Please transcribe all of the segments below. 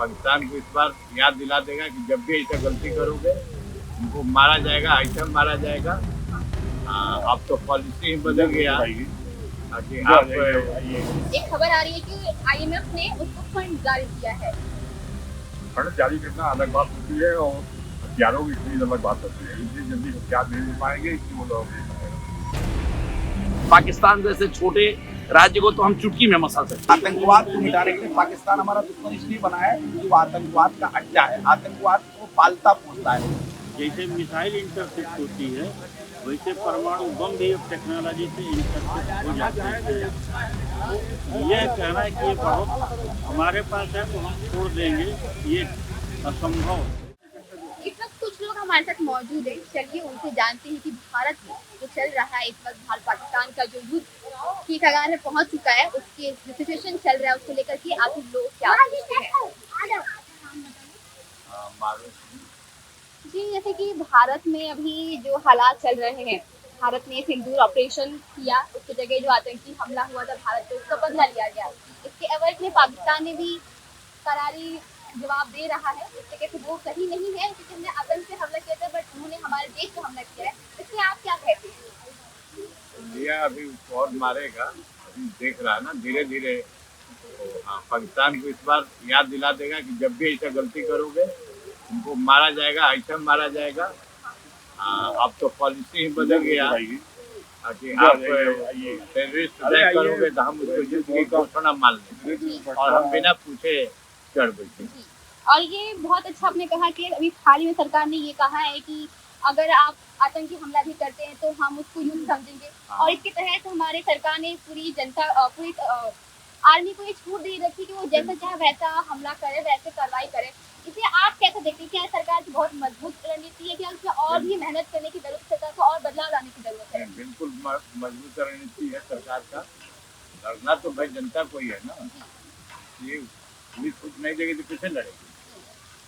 पाकिस्तान को इस बार याद दिला देगा कि जब भी ऐसा गलती करोगे उनको मारा जाएगा, ऐसा मारा जाएगा। अब तो पॉलिसी ही बदल गया कि आप एक खबर आ रही है कि आईएमएफ ने उसको फंड जारी किया है। फंड जारी करना अलग बात होती है और हथियारों की खरीद अलग बात होती है। इतनी जल्दी हथियार नहीं मिल पाएंगे, इसलिए वो लोग नहीं पाएगा। पाकिस्तान जैसे छोटे राज्य को तो हम चुटकी में मसा सकते हैं। आतंकवाद को मिटाने के लिए पाकिस्तान हमारा दुश्मन इसलिए बना है क्योंकि वो आतंकवाद का अड्डा है, आतंकवाद को पालता पोसता है। जैसे मिसाइल इंटरसेप्ट होती है वैसे परमाणु बम भी अब टेक्नोलॉजी से इंटरसेप्ट हो जाते हैं। यह कहना है कि ये बहुत हमारे पास है तो हम छोड़ देंगे, ये असंभव। इस वक्त कुछ लोग हमारे साथ मौजूद हैं, चलिए उनसे जानते हैं कि भारत में जो चल रहा है इस वक्त भारत पाकिस्तान का जो युद्ध की कगार में पहुंच चुका है, उसके जो सिचुएशन चल रहा है उसको लेकर के आखिर लोग क्या सोचते हैं। जी, जैसे कि भारत में अभी जो हालात चल रहे हैं, भारत ने सिंदूर ऑपरेशन किया, उसकी जगह जो आतंकी हमला हुआ था भारत पे उसका बदला लिया गया। इसके एवज में पाकिस्तान ने भी करारी जवाब दे रहा है। इससे कहते वो सही नहीं है क्योंकि हमने आतंक से हमला किया था, बट उन्होंने हमारे देश पे हमला किया है। इसलिए आप क्या कहते हैं? इंडिया अभी और मारेगा, अभी देख रहा है ना धीरे धीरे। पाकिस्तान को इस बार याद दिला देगा कि जब भी ऐसा गलती करोगे उनको मारा जाएगा, ऐसा मारा जाएगा। अब तो पॉलिसी ही बदल गया कि आप टेररिस्ट अटैक करोगे तो हम उसको युद्ध की घोषणा मान लेंगे और हम बिना पूछे चढ़ बैठे। और ये बहुत अच्छा आपने कहा कि अभी हाल ही में सरकार ने ये कहा है कि अगर आप आतंकी हमला भी करते हैं तो हम उसको युद्ध समझेंगे। और इसके तहत हमारे सरकार ने पूरी जनता पूरी आर्मी को ये छूट दे रखी कि वो जैसा चाहे वैसा हमला करे, वैसे कार्रवाई करे। इसे आप कैसे देखते हैं? क्या सरकार की बहुत मजबूत रणनीति है, क्या उसमें और भी मेहनत करने की जरूरत है, सरकार को और बदलाव लाने की जरूरत है? बिल्कुल मजबूत रणनीति है सरकार का। लड़ना तो भाई जनता को ही है ना। ये पुलिस कुछ नहीं देगी तो किसे लड़ेगी?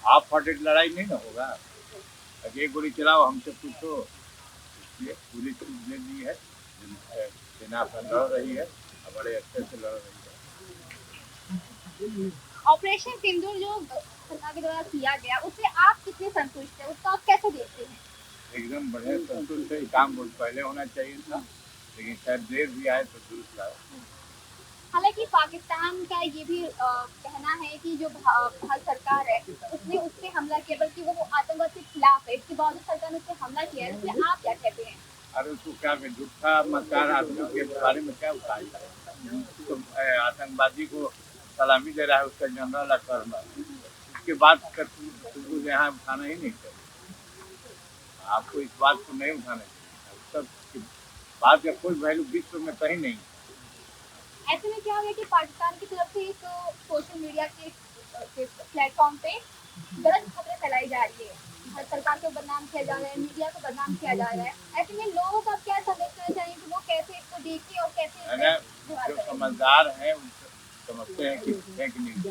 आप फटे लड़ाई नहीं ना होगा। एक गोली चलाओ, हमसे पूछो। पुलिस कुछ दे दी है, सेना अपना लड़ रही है, बड़े अच्छे से लड़ रही है। ऑपरेशन सिंदूर जो सरकार के द्वारा किया गया, उससे आप कितने संतुष्ट हैं? उसको आप कैसे देखते हैं? एकदम बढ़िया संतुष्ट है। काम बहुत पहले होना चाहिए था, लेकिन शायद देर भी आए तो दुरुस्त आए। हालांकि पाकिस्तान का ये भी कहना है कि जो भारत सरकार है उसने उस पर हमला किया, बल्कि वो आतंकवाद के खिलाफ है। इसके बावजूद सरकार ने उस पर हमला किया है, इसलिए आप क्या कहते हैं? अरे उसको क्या झूठा मकार आदमी के बारे में क्या उठाया? तो आतंकवादी को सलामी दे रहा है उसका जनरल अकरम। उसके बाद यहाँ उठाना ही नहीं चाहिए। आपको इस बात को नहीं उठाना चाहिए। सब बात का कोई वैल्यू विश्व में कहीं नहीं। ऐसे में क्या हो गया कि पाकिस्तान की तरफ से एक सोशल मीडिया के प्लेटफॉर्म पे गलत खबरें फैलाई जा रही है, भारत सरकार को बदनाम किया जा रहा है, मीडिया को बदनाम किया जा रहा है। ऐसे में लोगों का क्या संदेश करना चाहिए कि वो कैसे इसको देखें और कैसे जो समझदार हैं समझते हैं कि फेक न्यूज़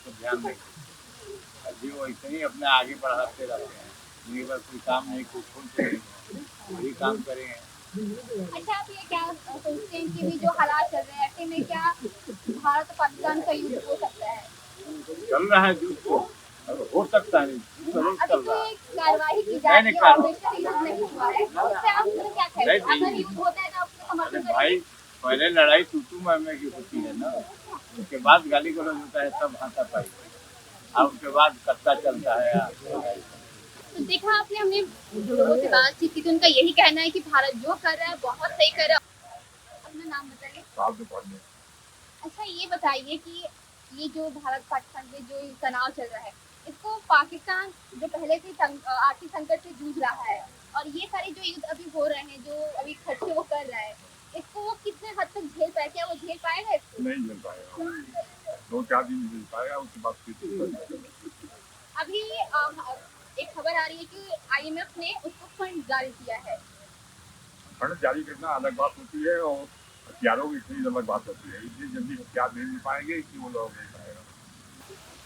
तो ध्यान दें। अभी वो ऐसे ही अपने आगे बढ़ाते रहते हैं। उनके पास कोई काम नहीं, कुछ छोड़ते नहीं, वही काम करेंगे। अच्छा, आप ये क्या सोचते हैं कि भी जो हालात चल रहे हैं ऐसे में क्या भारत और पाकिस्तान का युद्ध हो सकता है? चल रहा है युद्ध, तो हो सकता है। अभी कोई कार्रवाई की जा रही है, ऑपरेशन युद्ध नहीं हुआ है, उससे आप क्या कहते हैं? अगर युद्ध होता है तो आप उसको समर्थन करेंगे? भाई पहले लड़ाई तू मैं की होती है ना, उसके बाद गाली गलौज होता है, तब हाथापाई। अब उसके बाद कत्ता चलता है। तो देखा आपने, हमने लोगों से बातचीत की तो उनका यही कहना है कि भारत जो कर रहा है बहुत सही कर रहा है। अपना नाम बताइए। अच्छा, ये बताइए कि ये जो भारत पाकिस्तान में जो तनाव चल रहा है, इसको पाकिस्तान जो पहले से आर्थिक संकट से जूझ रहा है और ये सारे जो युद्ध अभी हो रहे हैं, जो अभी खर्चे वो कर रहा है, इसको वो कितने हद तक झेल पाए? क्या वो झेल पाएगा इसको? नहीं झेल पाएगा। 2-4 दिन झेल पाएगा, उसके बाद फिर अभी एक खबर आ रही है कि आईएमएफ ने उसको फंड जारी किया है। फंड जारी करना अलग बात होती है और हथियारों की खरीद अलग बात होती है। इतनी जल्दी हथियार नहीं मिल पाएंगे, इसलिए वो लोग नहीं पाएगा।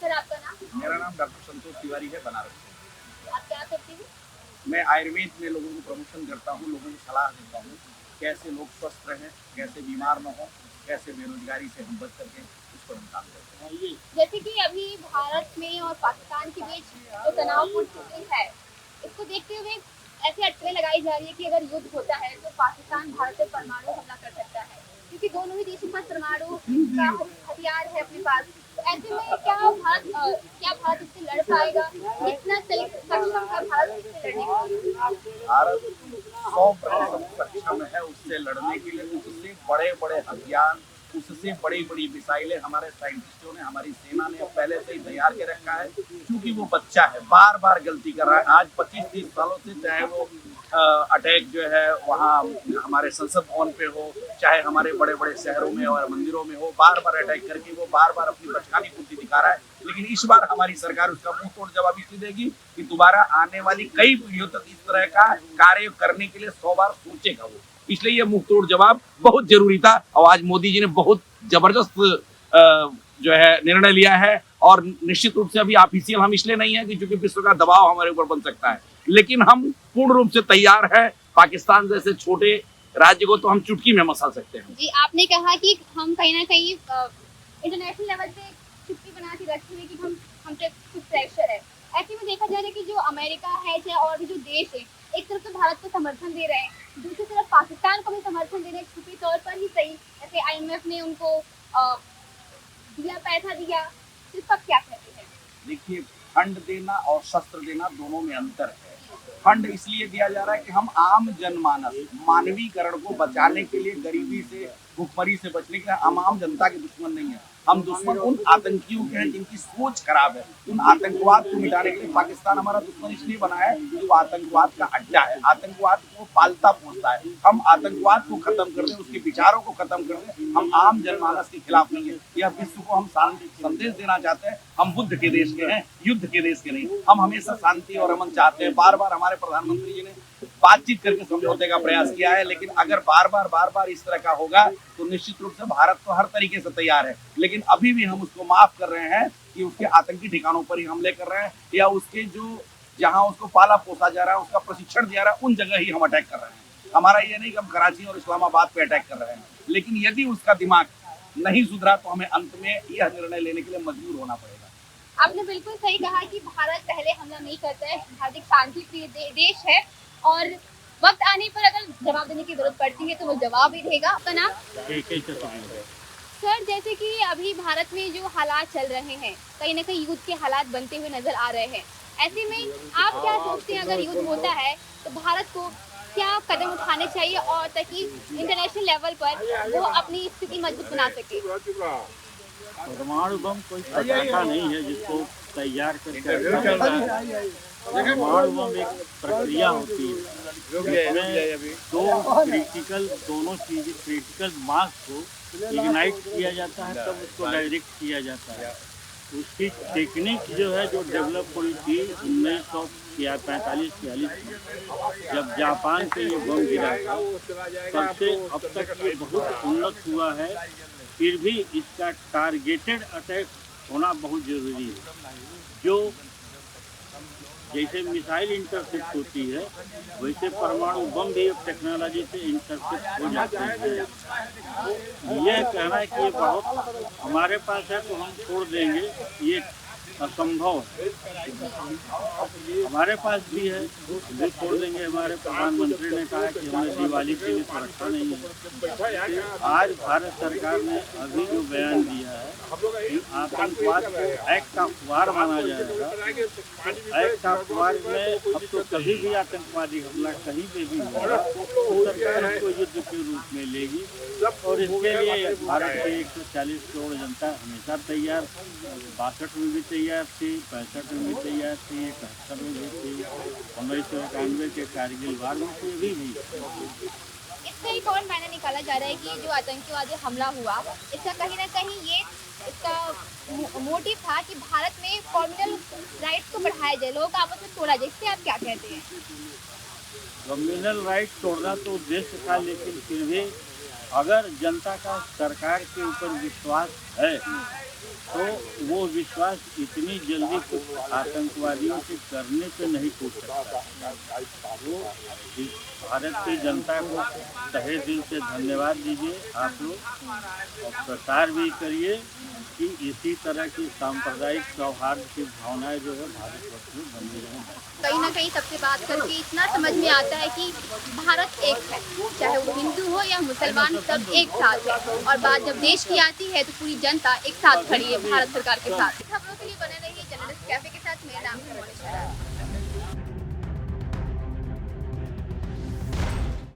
सर, आपका नाम? मेरा नाम डॉक्टर संतोष तिवारी है, बनारस से। आप क्या करते हैं? मैं आयुर्वेद में लोगों को प्रमोशन करता हूँ, लोगों को सलाह देता हूँ कैसे लोग स्वस्थ रहें, कैसे बीमार न हो, कैसे बेरोजगारी से हम बच सकें, उस पर हम काम करते हैं। जैसे कि अभी तनावपूर्ण स्थिति है, इसको देखते हुए ऐसी अटकलें लगाई जा रही है कि अगर युद्ध होता है तो पाकिस्तान भारत पर परमाणु हमला कर सकता है, क्योंकि दोनों ही देशों के पास परमाणु का हथियार है अपने पास। तो ऐसे में क्या भारत इससे लड़ पाएगा? कितना सक्षम है भारत इससे लड़ने के लिए? भारत 100% सक्षम है उससे लड़ने के लिए। उससे बड़े बड़े हथियार, उससे बड़ी बड़ी मिसाइलें हमारे साइंटिस्टों ने, हमारी सेना ने पहले से ही तैयार के रखा है। क्योंकि वो बच्चा है, बार बार गलती कर रहा है। आज 25-30 सालों से चाहे वो अटैक जो है वहाँ हमारे संसद भवन पे हो, चाहे हमारे बड़े बड़े शहरों में और मंदिरों में हो, बार बार अटैक करके वो बार बार अपनी बचकानी बुद्धि दिखा रहा है। लेकिन इस बार हमारी सरकार उसका मुंह तोड़ जवाब इसलिए देगी कि दोबारा आने वाली कई पीढ़ियों तक इस तरह का कार्य करने के लिए 100 बार सोचेगा वो। इसलिए ये मुंह तोड़ जवाब बहुत जरूरी था और आज मोदी जी ने बहुत जबरदस्त जो है निर्णय लिया है। और निश्चित रूप से अभी ऑफिशियल हम इसलिए नहीं है कि क्योंकि विश्व का दबाव हमारे ऊपर बन सकता है, लेकिन हम पूर्ण रूप से तैयार है। पाकिस्तान जैसे छोटे राज्य को तो हम चुटकी में मसा सकते हैं। जी, आपने कहा कि हम कहीं ना कहीं इंटरनेशनल लेवल पे चुप्पी बना के रखे हुए कि हम पे कुछ प्रेशर है। ऐसे में देखा जा रहा है कि जो अमेरिका है चाहे और भी जो देश है, एक तरफ तो भारत को समर्थन दे रहे हैं, दूसरी तरफ पाकिस्तान को भी समर्थन दे रहे हैं, छुपी तौर पर ही सही। जैसे IMF ने उनको दिया, पैसा दिया, तो इस पर क्या कहते हैं? देखिए, फंड देना और शस्त्र देना दोनों में अंतर है। फंड इसलिए दिया जा रहा है कि हम आम जनमानस, मानवीकरण को बचाने के लिए, गरीबी से, भुखमरी से बचने के लिए हम आम जनता के दुश्मन नहीं है। हम दुश्मन उन आतंकियों के हैं जिनकी सोच खराब है। उन आतंकवाद को मिटाने के लिए पाकिस्तान हमारा दुश्मन इसलिए बना है कि वो आतंकवाद का अड्डा है, आतंकवाद को पालता पोसता है। हम आतंकवाद को खत्म कर दें, उसके विचारों को खत्म कर दें। हम आम जनमानस के खिलाफ नहीं है। यह विश्व को हम संदेश देना चाहते हैं। हम बुद्ध के देश के हैं, युद्ध के देश के नहीं। हम हमेशा शांति और अमन चाहते हैं। बार बार हमारे प्रधानमंत्री जी ने बातचीत करके समझौते का प्रयास किया है, लेकिन अगर बार बार इस तरह का होगा तो निश्चित रूप से भारत तो हर तरीके से तैयार है। लेकिन अभी भी हम उसको माफ कर रहे हैं कि उसके आतंकी ठिकानों पर ही हमले कर रहे हैं, या उसके जो जहां उसको पाला पोसा जा रहा है, उसका प्रशिक्षण दिया रहा है, उन जगह ही हम अटैक कर रहे हैं। हमारा ये नहीं कि हम कराची और इस्लामाबाद पे अटैक कर रहे हैं, लेकिन यदि उसका दिमाग नहीं सुधरा तो हमें अंत में यह निर्णय लेने के लिए मजबूर होना पड़ेगा। आपने बिल्कुल सही कहा कि भारत पहले हमला नहीं करता है। भारत एक शांति प्रिय देश है और वक्त आने पर अगर जवाब देने की जरूरत पड़ती है तो वो जवाब ही देगा। आपका नाम? सर, जैसे कि अभी भारत में जो हालात चल रहे हैं, कहीं ना कहीं युद्ध के हालात बनते हुए नजर आ रहे हैं। ऐसे में आप क्या सोचते हैं, अगर युद्ध होता है तो भारत को क्या कदम उठाने चाहिए और ताकि इंटरनेशनल लेवल पर वो अपनी स्थिति मजबूत बना सके? परमाणु बम कोई पटाखा नहीं है जिसको तैयार करके, परमाणु बम एक प्रक्रिया होती है। दोनों चीजें क्रिटिकल मास को इग्नाइट किया जाता है, तब उसको डायरेक्ट किया जाता है। उसकी टेक्निक जो है, जो डेवलप हुई थी 1945-46 में, जब जापान पे ये बम गिरा था, तब से अब तक ये बहुत उन्नत हुआ है। फिर भी इसका टारगेटेड अटैक होना बहुत ज़रूरी है। जो जैसे मिसाइल इंटरसेप्ट होती है, वैसे परमाणु बम भी अब टेक्नोलॉजी से इंटरसेप्ट हो जाते हैं। यह कहना है कि ये बहुत हमारे पास है तो हम छोड़ देंगे, ये असंभव है। हमारे पास भी है जो छोड़ देंगे। हमारे प्रधानमंत्री ने कहा कि हमें दिवाली के लिए सुरक्षा नहीं है। आज भारत सरकार ने अभी जो बयान दिया है कि आतंकवाद को एक्ट ऑफ वार माना जाएगा। एक्ट ऑफ वार में अब तो कभी भी आतंकवादी हमला कहीं पे भी होगा तो सरकार उसको युद्ध के रूप में लेगी, और इसके लिए भारत के 140 करोड़ जनता हमेशा तैयार, 62 में भी तैयार थी, 65 में भी तैयार थी, 71 में भी थी, 1991 के कारगिल वार में भी। इसका एक और मायना निकाला जा रहा है कि जो आतंकवादी हमला हुआ, इसका कहीं ना कहीं ये इसका मोटिव था कि भारत में कम्युनल राइट्स को बढ़ाया जाए, लोगों का आपस में तोड़ा जाए। इससे आप क्या कहते हैं? कम्युनल राइट तोड़ना तो उद्देश्य था, लेकिन फिर भी अगर जनता का सरकार के ऊपर विश्वास है तो वो विश्वास इतनी जल्दी कुछ आतंकवादियों के करने पे नहीं टूट सकता। वो इस भारत की जनता को तहे दिल से धन्यवाद दीजिए आप लोग, और प्रचार भी करिए कि इसी तरह की सांप्रदायिक सौहार्द की भावनाएं जो है भारतवर्ष में बनी रहें। कहीं ना कहीं सबसे बात करके इतना समझ में आता है कि भारत एक है, चाहे वो हिंदू हो या मुसलमान, सब एक साथ है। और बात जब देश की आती है तो पूरी जनता एक साथ खड़ी है भारत सरकार के साथ। खबरों के लिए बने रहिए जर्नलिस्ट कैफे के साथ। मेरा नाम है मोनिशा।